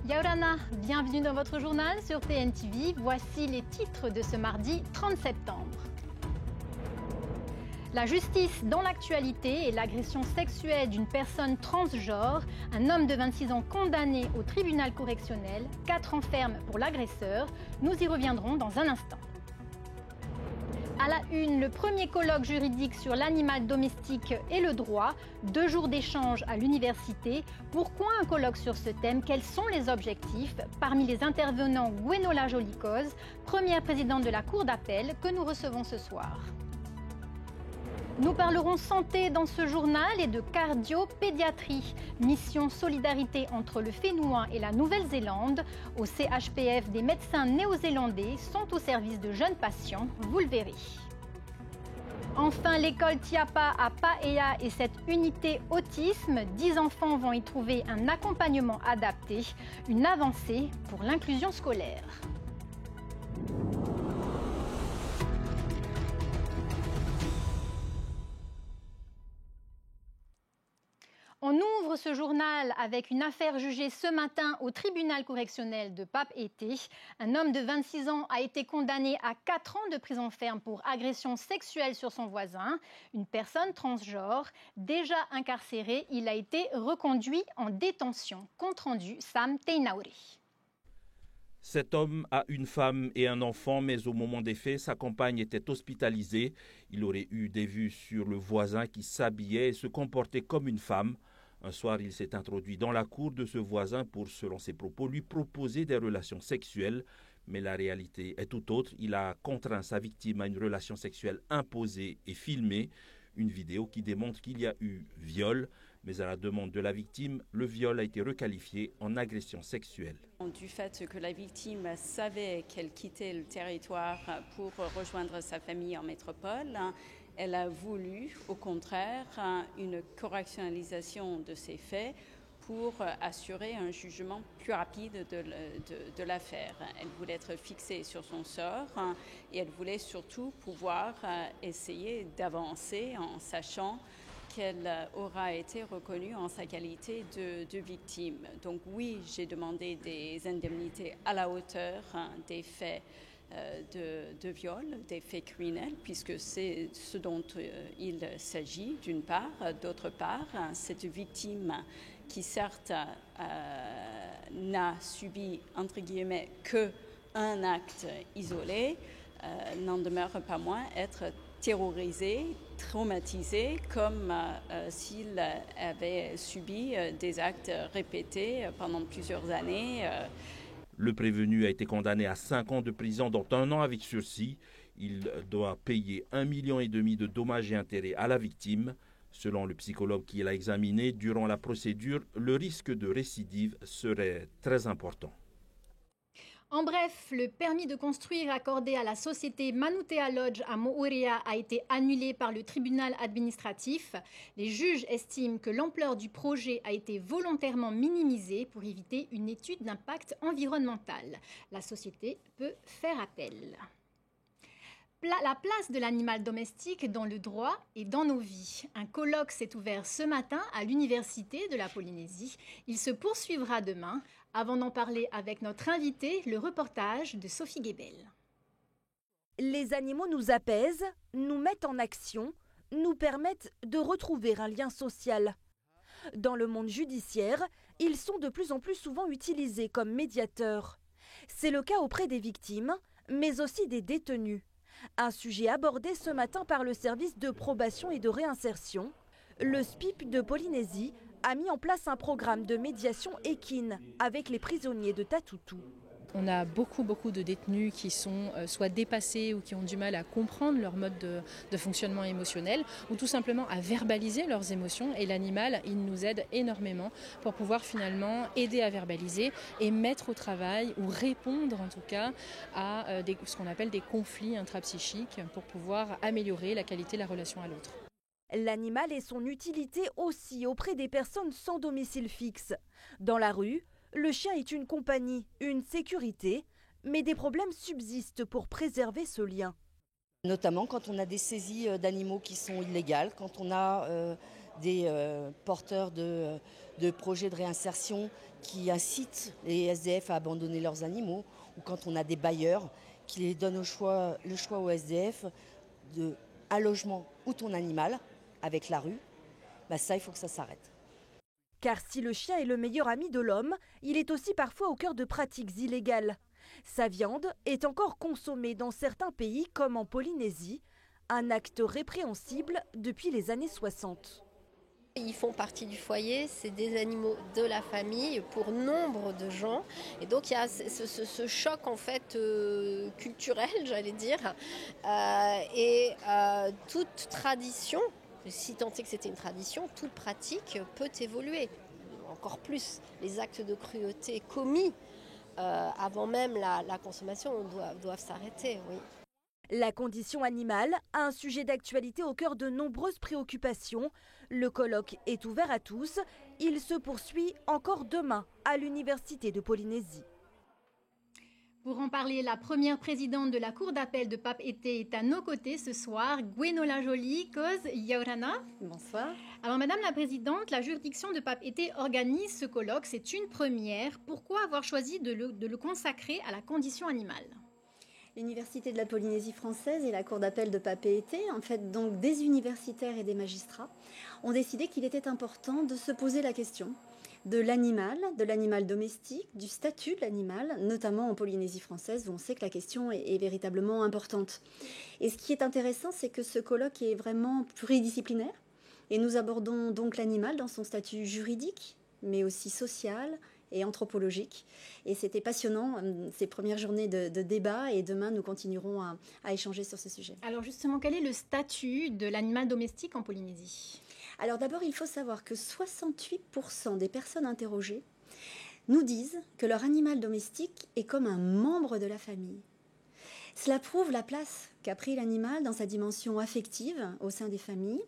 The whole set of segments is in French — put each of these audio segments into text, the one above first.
Yaurana, bienvenue dans votre journal sur TNTV. Voici les titres de ce mardi 30 septembre. La justice dans l'actualité et l'agression sexuelle d'une personne transgenre. Un homme de 26 ans condamné au tribunal correctionnel, 4 ans ferme pour l'agresseur. Nous y reviendrons dans un instant. À la une, le premier colloque juridique sur l'animal domestique et le droit. 2 jours d'échange à l'université. Pourquoi un colloque sur ce thème? Quels sont les objectifs? Parmi les intervenants, Gwenola Jolikoz, première présidente de la Cour d'appel, que nous recevons ce soir. Nous parlerons santé dans ce journal et de cardio-pédiatrie. Mission solidarité entre le Fénouin et la Nouvelle-Zélande. Au CHPF, des médecins néo-zélandais sont au service de jeunes patients, vous le verrez. Enfin, l'école Tiapa à Paea et cette unité autisme. 10 enfants vont y trouver un accompagnement adapté, une avancée pour l'inclusion scolaire. On ouvre ce journal avec une affaire jugée ce matin au tribunal correctionnel de Papeete. Un homme de 26 ans a été condamné à 4 ans de prison ferme pour agression sexuelle sur son voisin. Une personne transgenre, déjà incarcérée, il a été reconduit en détention. Compte rendu, Sam Teinauri. Cet homme a une femme et un enfant, mais au moment des faits, sa compagne était hospitalisée. Il aurait eu des vues sur le voisin qui s'habillait et se comportait comme une femme. Un soir, il s'est introduit dans la cour de ce voisin pour, selon ses propos, lui proposer des relations sexuelles. Mais la réalité est tout autre. Il a contraint sa victime à une relation sexuelle imposée et filmée. Une vidéo qui démontre qu'il y a eu viol. Mais à la demande de la victime, le viol a été requalifié en agression sexuelle. Du fait que la victime savait qu'elle quittait le territoire pour rejoindre sa famille en métropole, elle a voulu, au contraire, une correctionnalisation de ces faits pour assurer un jugement plus rapide de l'affaire. Elle voulait être fixée sur son sort et elle voulait surtout pouvoir essayer d'avancer en sachant qu'elle aura été reconnue en sa qualité de victime. Donc oui, j'ai demandé des indemnités à la hauteur des faits de viol, des faits criminels, puisque c'est ce dont il s'agit d'une part. D'autre part, cette victime qui certes n'a subi, entre guillemets, qu'un acte isolé, n'en demeure pas moins être terrorisé, traumatisé, comme s'il avait subi des actes répétés pendant plusieurs années. Le prévenu a été condamné à 5 ans de prison, dont 1 an avec sursis. Il doit payer 1,5 million de dommages et intérêts à la victime. Selon le psychologue qui l'a examiné, durant la procédure, le risque de récidive serait très important. En bref, le permis de construire accordé à la société Manutea Lodge à Moorea a été annulé par le tribunal administratif. Les juges estiment que l'ampleur du projet a été volontairement minimisée pour éviter une étude d'impact environnemental. La société peut faire appel. La place de l'animal domestique dans le droit et dans nos vies. Un colloque s'est ouvert ce matin à l'Université de la Polynésie. Il se poursuivra demain. Avant d'en parler avec notre invité, le reportage de Sophie Guébel. Les animaux nous apaisent, nous mettent en action, nous permettent de retrouver un lien social. Dans le monde judiciaire, ils sont de plus en plus souvent utilisés comme médiateurs. C'est le cas auprès des victimes, mais aussi des détenus. Un sujet abordé ce matin par le service de probation et de réinsertion. Le SPIP de Polynésie a mis en place un programme de médiation équine avec les prisonniers de Tatoutou. On a beaucoup de détenus qui sont soit dépassés ou qui ont du mal à comprendre leur mode de fonctionnement émotionnel ou tout simplement à verbaliser leurs émotions. Et l'animal, il nous aide énormément pour pouvoir finalement aider à verbaliser et mettre au travail ou répondre en tout cas à ce qu'on appelle des conflits intrapsychiques pour pouvoir améliorer la qualité de la relation à l'autre. L'animal et son utilité aussi auprès des personnes sans domicile fixe. Dans la rue, le chien est une compagnie, une sécurité, mais des problèmes subsistent pour préserver ce lien. Notamment quand on a des saisies d'animaux qui sont illégales, quand on a des porteurs de projets de réinsertion qui incitent les SDF à abandonner leurs animaux, ou quand on a des bailleurs qui les donnent le choix aux SDF de un logement ou ton animal avec la rue, ça il faut que ça s'arrête. Car si le chien est le meilleur ami de l'homme, il est aussi parfois au cœur de pratiques illégales. Sa viande est encore consommée dans certains pays comme en Polynésie, un acte répréhensible depuis les années 60. Ils font partie du foyer, c'est des animaux de la famille pour nombre de gens. Et donc il y a ce choc en fait culturel, j'allais dire. Toute tradition, si tant est que c'était une tradition, toute pratique peut évoluer. Encore plus, les actes de cruauté commis avant même la consommation doivent s'arrêter, oui. La condition animale a un sujet d'actualité au cœur de nombreuses préoccupations. Le colloque est ouvert à tous. Il se poursuit encore demain à l'Université de Polynésie. Pour en parler, la première présidente de la Cour d'appel de Papeete est à nos côtés ce soir, Gwenola Joly, cause Yaurana. Bonsoir. Alors Madame la Présidente, la juridiction de Papeete organise ce colloque, c'est une première. Pourquoi avoir choisi de le consacrer à la condition animale ? L'Université de la Polynésie française et la Cour d'appel de Papeete, en fait donc des universitaires et des magistrats, ont décidé qu'il était important de se poser la question de l'animal domestique, du statut de l'animal, notamment en Polynésie française où on sait que la question est véritablement importante. Et ce qui est intéressant, c'est que ce colloque est vraiment pluridisciplinaire et nous abordons donc l'animal dans son statut juridique, mais aussi social et anthropologique. Et c'était passionnant, ces premières journées de débat, et demain nous continuerons à échanger sur ce sujet. Alors justement, quel est le statut de l'animal domestique en Polynésie ? Alors d'abord, il faut savoir que 68% des personnes interrogées nous disent que leur animal domestique est comme un membre de la famille. Cela prouve la place qu'a pris l'animal dans sa dimension affective au sein des familles.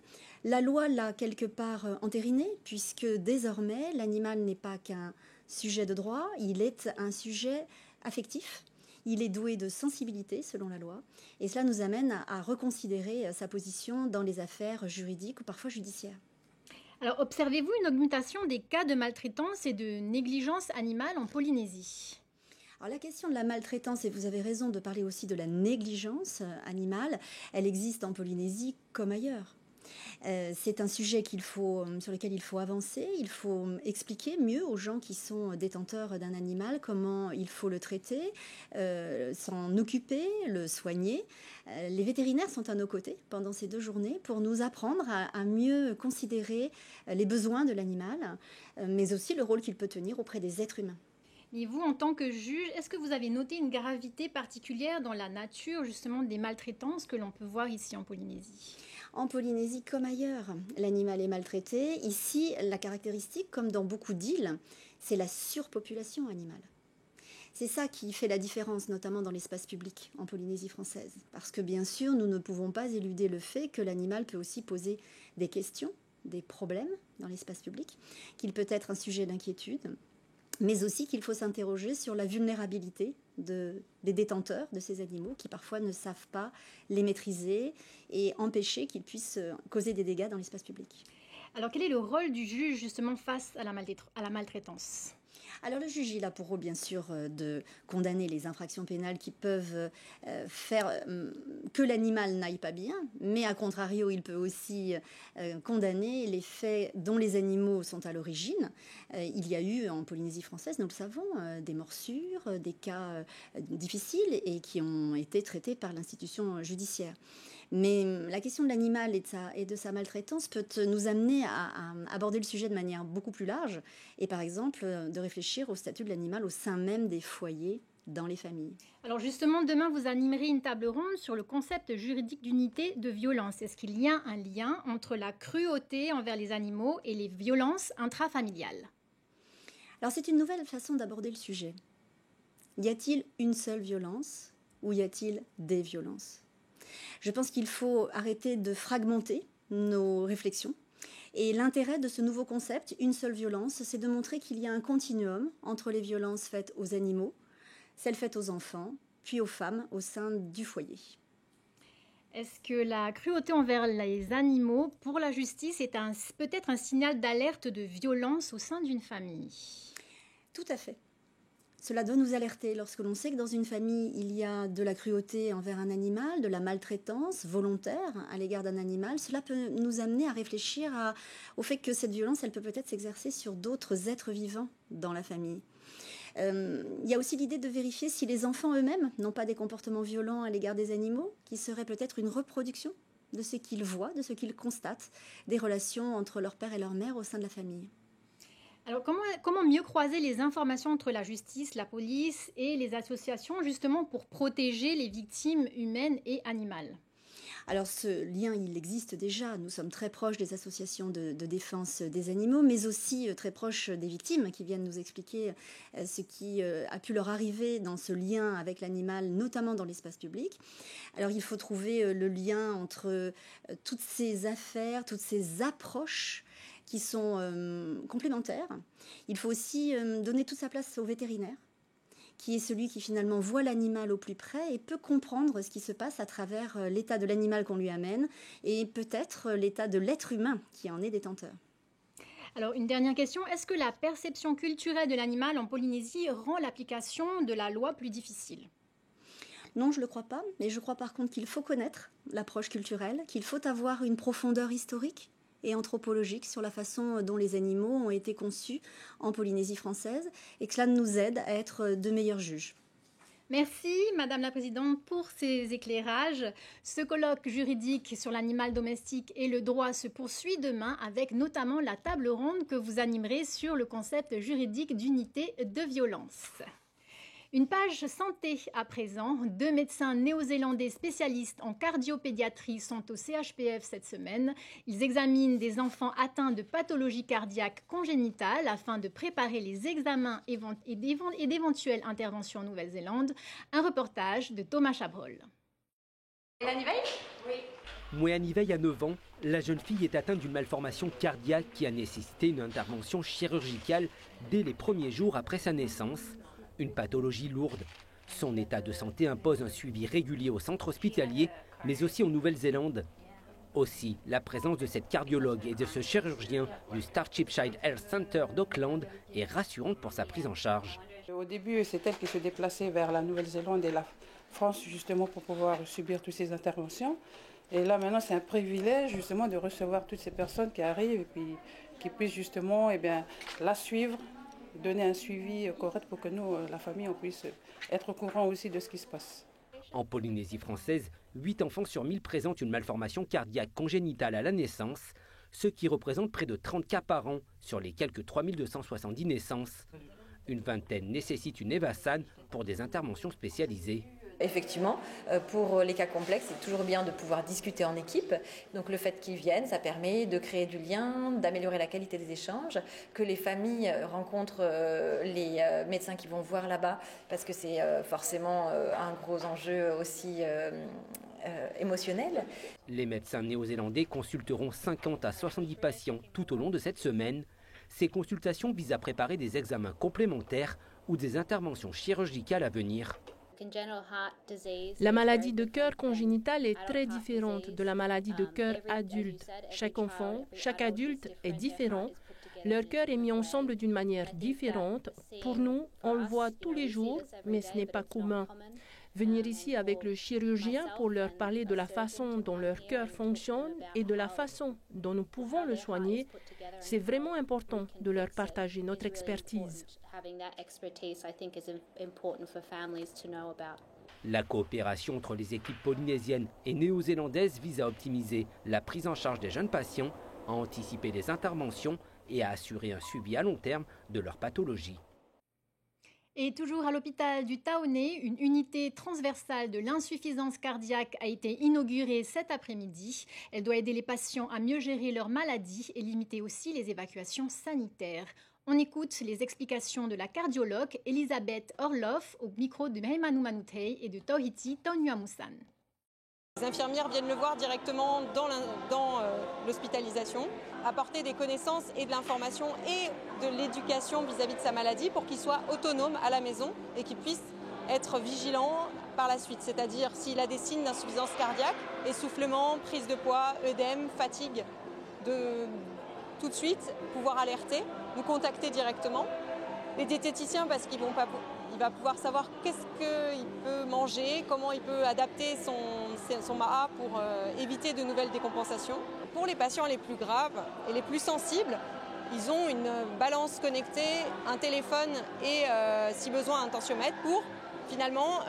La loi l'a quelque part entériné, puisque désormais l'animal n'est pas qu'un sujet de droit, il est un sujet affectif. Il est doué de sensibilité selon la loi, et cela nous amène à reconsidérer sa position dans les affaires juridiques ou parfois judiciaires. Alors, observez-vous une augmentation des cas de maltraitance et de négligence animale en Polynésie ? Alors la question de la maltraitance, et vous avez raison de parler aussi de la négligence animale, elle existe en Polynésie comme ailleurs. C'est un sujet sur lequel il faut avancer, il faut expliquer mieux aux gens qui sont détenteurs d'un animal comment il faut le traiter, s'en occuper, le soigner. Les vétérinaires sont à nos côtés pendant ces 2 journées pour nous apprendre à mieux considérer les besoins de l'animal, mais aussi le rôle qu'il peut tenir auprès des êtres humains. Et vous, en tant que juge, est-ce que vous avez noté une gravité particulière dans la nature justement des maltraitances que l'on peut voir ici en Polynésie ? En Polynésie comme ailleurs, l'animal est maltraité. Ici, la caractéristique, comme dans beaucoup d'îles, c'est la surpopulation animale. C'est ça qui fait la différence, notamment dans l'espace public en Polynésie française. Parce que bien sûr, nous ne pouvons pas éluder le fait que l'animal peut aussi poser des questions, des problèmes dans l'espace public, qu'il peut être un sujet d'inquiétude, mais aussi qu'il faut s'interroger sur la vulnérabilité des détenteurs de ces animaux qui parfois ne savent pas les maîtriser et empêcher qu'ils puissent causer des dégâts dans l'espace public. Alors quel est le rôle du juge justement face à la maltraitance ? Alors le juge, il a pour rôle bien sûr de condamner les infractions pénales qui peuvent faire que l'animal n'aille pas bien, mais à contrario, il peut aussi condamner les faits dont les animaux sont à l'origine. Il y a eu en Polynésie française, nous le savons, des morsures, des cas difficiles et qui ont été traités par l'institution judiciaire. Mais la question de l'animal et de sa maltraitance peut nous amener à aborder le sujet de manière beaucoup plus large et par exemple de réfléchir au statut de l'animal au sein même des foyers dans les familles. Alors justement, demain, vous animerez une table ronde sur le concept juridique d'unité de violence. Est-ce qu'il y a un lien entre la cruauté envers les animaux et les violences intrafamiliales ? Alors c'est une nouvelle façon d'aborder le sujet. Y a-t-il une seule violence ou y a-t-il des violences ? Je pense qu'il faut arrêter de fragmenter nos réflexions. Et l'intérêt de ce nouveau concept, une seule violence, c'est de montrer qu'il y a un continuum entre les violences faites aux animaux, celles faites aux enfants, puis aux femmes au sein du foyer. Est-ce que la cruauté envers les animaux pour la justice est peut-être un signal d'alerte de violence au sein d'une famille? Tout à fait. Cela doit nous alerter lorsque l'on sait que dans une famille, il y a de la cruauté envers un animal, de la maltraitance volontaire à l'égard d'un animal. Cela peut nous amener à réfléchir au fait que cette violence, elle peut peut-être s'exercer sur d'autres êtres vivants dans la famille. Il y a aussi l'idée de vérifier si les enfants eux-mêmes n'ont pas des comportements violents à l'égard des animaux, qui seraient peut-être une reproduction de ce qu'ils voient, de ce qu'ils constatent, des relations entre leur père et leur mère au sein de la famille. Alors comment mieux croiser les informations entre la justice, la police et les associations justement pour protéger les victimes humaines et animales? Alors ce lien, il existe déjà. Nous sommes très proches des associations de défense des animaux, mais aussi très proches des victimes qui viennent nous expliquer ce qui a pu leur arriver dans ce lien avec l'animal, notamment dans l'espace public. Alors il faut trouver le lien entre toutes ces affaires, toutes ces approches qui sont complémentaires. Il faut aussi donner toute sa place au vétérinaire, qui est celui qui finalement voit l'animal au plus près et peut comprendre ce qui se passe à travers l'état de l'animal qu'on lui amène et peut-être l'état de l'être humain qui en est détenteur. Alors une dernière question, est-ce que la perception culturelle de l'animal en Polynésie rend l'application de la loi plus difficile? Non, je ne le crois pas, mais je crois par contre qu'il faut connaître l'approche culturelle, qu'il faut avoir une profondeur historique et anthropologique sur la façon dont les animaux ont été conçus en Polynésie française et que cela nous aide à être de meilleurs juges. Merci Madame la Présidente pour ces éclairages. Ce colloque juridique sur l'animal domestique et le droit se poursuit demain avec notamment la table ronde que vous animerez sur le concept juridique d'unité de violence. Une page santé à présent. 2 médecins néo-zélandais spécialistes en cardiopédiatrie sont au CHPF cette semaine. Ils examinent des enfants atteints de pathologies cardiaques congénitales afin de préparer les examens et d'éventuelles interventions en Nouvelle-Zélande. Un reportage de Thomas Chabrol. Moué Annie Veil a 9 ans. La jeune fille est atteinte d'une malformation cardiaque qui a nécessité une intervention chirurgicale dès les premiers jours après sa naissance. Une pathologie lourde. Son état de santé impose un suivi régulier au centre hospitalier, mais aussi en Nouvelle-Zélande. Aussi, la présence de cette cardiologue et de ce chirurgien du Starship Child Health Center d'Auckland est rassurante pour sa prise en charge. Au début, c'est elle qui se déplaçait vers la Nouvelle-Zélande et la France justement pour pouvoir subir toutes ces interventions. Et là maintenant, c'est un privilège justement de recevoir toutes ces personnes qui arrivent et puis qui puissent justement la suivre, donner un suivi correct pour que nous, la famille, on puisse être au courant aussi de ce qui se passe. En Polynésie française, 8 enfants sur 1000 présentent une malformation cardiaque congénitale à la naissance, ce qui représente près de 30 cas par an sur les quelques 3270 naissances. Une vingtaine nécessite une EVASAN pour des interventions spécialisées. Effectivement, pour les cas complexes, c'est toujours bien de pouvoir discuter en équipe. Donc le fait qu'ils viennent, ça permet de créer du lien, d'améliorer la qualité des échanges, que les familles rencontrent les médecins qui vont voir là-bas, parce que c'est forcément un gros enjeu aussi émotionnel. Les médecins néo-zélandais consulteront 50 à 70 patients tout au long de cette semaine. Ces consultations visent à préparer des examens complémentaires ou des interventions chirurgicales à venir. La maladie de cœur congénitale est très différente de la maladie de cœur adulte. Chaque enfant, chaque adulte est différent. Leur cœur est mis ensemble d'une manière différente. Pour nous, on le voit tous les jours, mais ce n'est pas commun. Venir ici avec le chirurgien pour leur parler de la façon dont leur cœur fonctionne et de la façon dont nous pouvons le soigner, c'est vraiment important de leur partager notre expertise. La coopération entre les équipes polynésiennes et néo-zélandaises vise à optimiser la prise en charge des jeunes patients, à anticiper les interventions et à assurer un suivi à long terme de leur pathologie. Et toujours à l'hôpital du Taoné, une unité transversale de l'insuffisance cardiaque a été inaugurée cet après-midi. Elle doit aider les patients à mieux gérer leur maladie et limiter aussi les évacuations sanitaires. On écoute les explications de la cardiologue Elisabeth Orloff au micro de Heimanu Manutei et de Tohiti Tonyamusan. Les infirmières viennent le voir directement dans l'hospitalisation, apporter des connaissances et de l'information et de l'éducation vis-à-vis de sa maladie pour qu'il soit autonome à la maison et qu'il puisse être vigilant par la suite, c'est-à-dire s'il a des signes d'insuffisance cardiaque, essoufflement, prise de poids, œdème, fatigue, de tout de suite pouvoir alerter, nous contacter directement. Les diététiciens parce qu'il va pouvoir savoir qu'est-ce qu'il peut manger, comment il peut adapter son MAHA pour éviter de nouvelles décompensations. Pour les patients les plus graves et les plus sensibles, ils ont une balance connectée, un téléphone et si besoin un tensiomètre pour finalement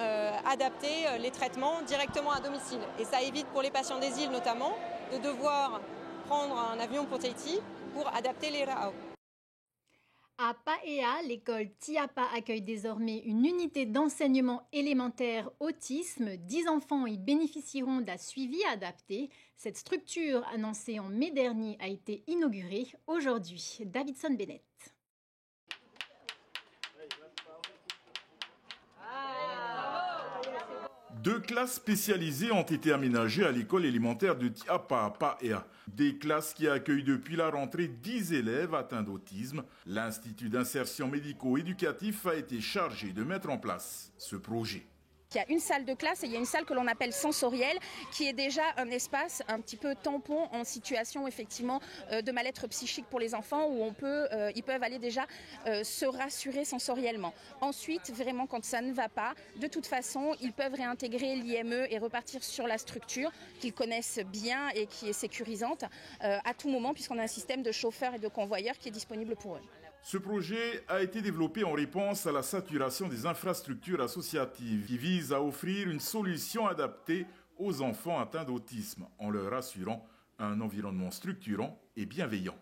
adapter les traitements directement à domicile. Et ça évite pour les patients des îles notamment de devoir prendre un avion pour Tahiti pour adapter les RAO. À Paea, l'école Tiapa accueille désormais une unité d'enseignement élémentaire autisme. 10 enfants y bénéficieront d'un suivi adapté. Cette structure, annoncée en mai dernier, a été inaugurée aujourd'hui. Davidson Bennett. Deux classes spécialisées ont été aménagées à l'école élémentaire de Tiapa à Paea. Des classes qui accueillent depuis la rentrée 10 élèves atteints d'autisme. L'Institut d'insertion médico-éducatif a été chargé de mettre en place ce projet. Il y a une salle de classe et il y a une salle que l'on appelle sensorielle qui est déjà un espace un petit peu tampon en situation effectivement de mal-être psychique pour les enfants où ils peuvent aller déjà se rassurer sensoriellement. Ensuite, vraiment quand ça ne va pas, de toute façon, ils peuvent réintégrer l'IME et repartir sur la structure qu'ils connaissent bien et qui est sécurisante à tout moment puisqu'on a un système de chauffeurs et de convoyeurs qui est disponible pour eux. Ce projet a été développé en réponse à la saturation des infrastructures associatives qui vise à offrir une solution adaptée aux enfants atteints d'autisme en leur assurant un environnement structurant et bienveillant.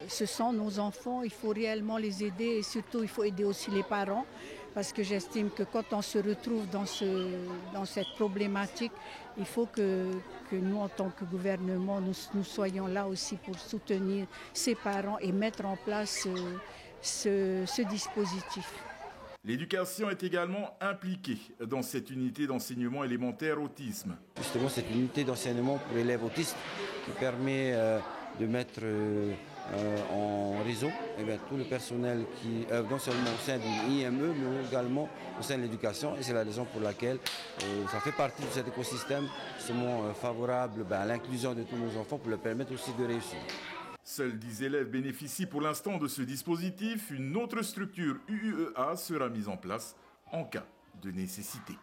Ce sont nos enfants, il faut réellement les aider et surtout il faut aider aussi les parents parce que j'estime que quand on se retrouve dans cette problématique, il faut que nous en tant que gouvernement, nous soyons là aussi pour soutenir ces parents et mettre en place ce dispositif. L'éducation est également impliquée dans cette unité d'enseignement élémentaire autisme. Justement, cette unité d'enseignement pour élèves autistes qui permet de mettre en réseau tout le personnel qui œuvre non seulement au sein d'une IME, mais également au sein de l'éducation. Et c'est la raison pour laquelle ça fait partie de cet écosystème justement favorable à l'inclusion de tous nos enfants pour leur permettre aussi de réussir. Seuls 10 élèves bénéficient pour l'instant de ce dispositif. Une autre structure UUEA sera mise en place en cas de nécessité.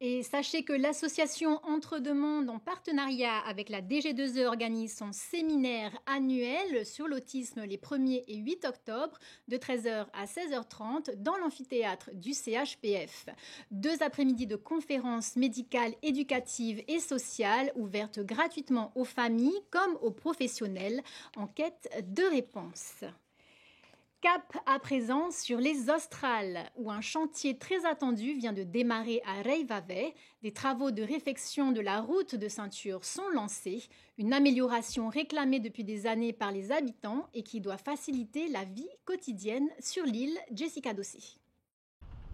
Et sachez que l'association Entre Deux Mondes, en partenariat avec la DG2E, organise son séminaire annuel sur l'autisme les 1er et 8 octobre de 13h à 16h30 dans l'amphithéâtre du CHPF. 2 après-midi de conférences médicales, éducatives et sociales ouvertes gratuitement aux familles comme aux professionnels en quête de réponses. Cap à présent sur les Australes, où un chantier très attendu vient de démarrer à Reivave. Des travaux de réfection de la route de ceinture sont lancés, une amélioration réclamée depuis des années par les habitants et qui doit faciliter la vie quotidienne sur l'île. Jessica Dossé.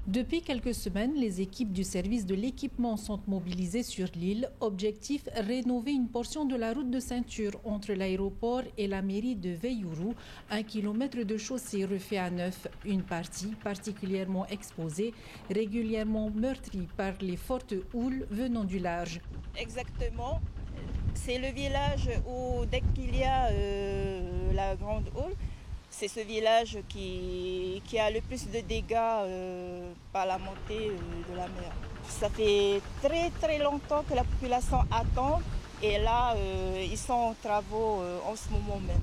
Depuis quelques semaines, les équipes du service de l'équipement sont mobilisées sur l'île. Objectif, rénover une portion de la route de ceinture entre l'aéroport et la mairie de Veyourou. 1 kilomètre de chaussée refait à neuf. Une partie particulièrement exposée, régulièrement meurtrie par les fortes houles venant du large. Exactement. C'est le village où, dès qu'il y a la grande houle, c'est ce village qui a le plus de dégâts par la montée de la mer. Ça fait très très longtemps que la population attend et là, ils sont en travaux en ce moment même.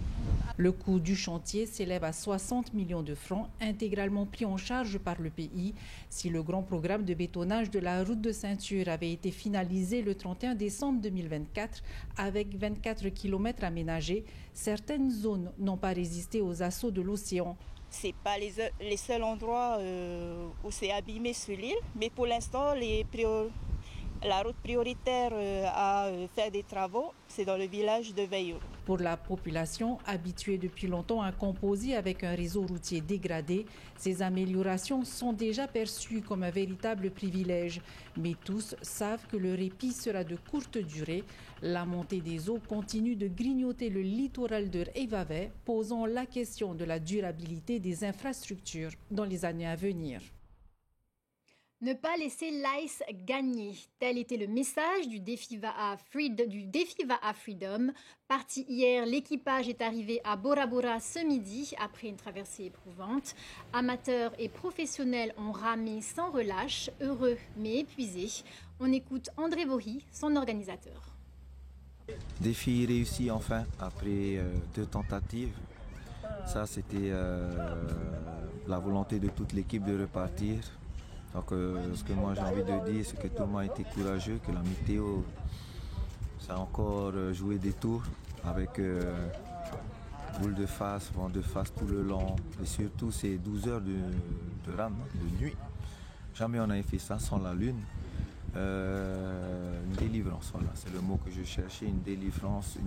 Le coût du chantier s'élève à 60 millions de francs, intégralement pris en charge par le pays. Si le grand programme de bétonnage de la route de ceinture avait été finalisé le 31 décembre 2024, avec 24 km aménagés, certaines zones n'ont pas résisté aux assauts de l'océan. Ce n'est pas les seuls endroits où c'est abîmé sur l'île, mais pour l'instant, la route prioritaire à faire des travaux, c'est dans le village de Veyourou. Pour la population, habituée depuis longtemps à composer avec un réseau routier dégradé, ces améliorations sont déjà perçues comme un véritable privilège. Mais tous savent que le répit sera de courte durée. La montée des eaux continue de grignoter le littoral de Reivave, posant la question de la durabilité des infrastructures dans les années à venir. Ne pas laisser l'ICE gagner. Tel était le message du défi Va'a Freedom. Parti hier, l'équipage est arrivé à Bora Bora ce midi après une traversée éprouvante. Amateurs et professionnels ont ramé sans relâche, heureux mais épuisés. On écoute André Bory, son organisateur. Défi réussi enfin après 2 tentatives. Ça, c'était la volonté de toute l'équipe de repartir. Donc ce que moi j'ai envie de dire, c'est que tout le monde a été courageux, que la météo, ça a encore joué des tours avec boule de face, vent de face tout le long. Et surtout ces 12 heures de rame, de nuit. Jamais on avait fait ça sans la lune. Une délivrance, voilà, c'est le mot que je cherchais, une délivrance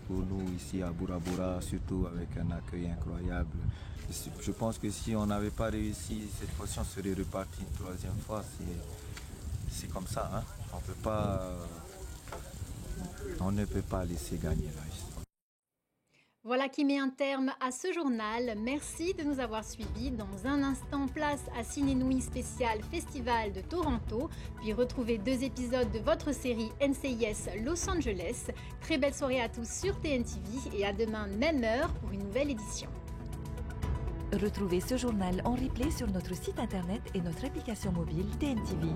pour nous ici à Bora Bora, surtout avec un accueil incroyable. Je pense que si on n'avait pas réussi cette fois, on serait reparti une 3e fois. C'est comme ça, hein. On ne peut pas laisser gagner l'ICE. Voilà qui met un terme à ce journal. Merci de nous avoir suivis. Dans un instant, place à Ciné Nuit spécial Festival de Toronto. Puis retrouvez 2 épisodes de votre série NCIS Los Angeles. Très belle soirée à tous sur TNTV et à demain, même heure, pour une nouvelle édition. Retrouvez ce journal en replay sur notre site internet et notre application mobile TNTV.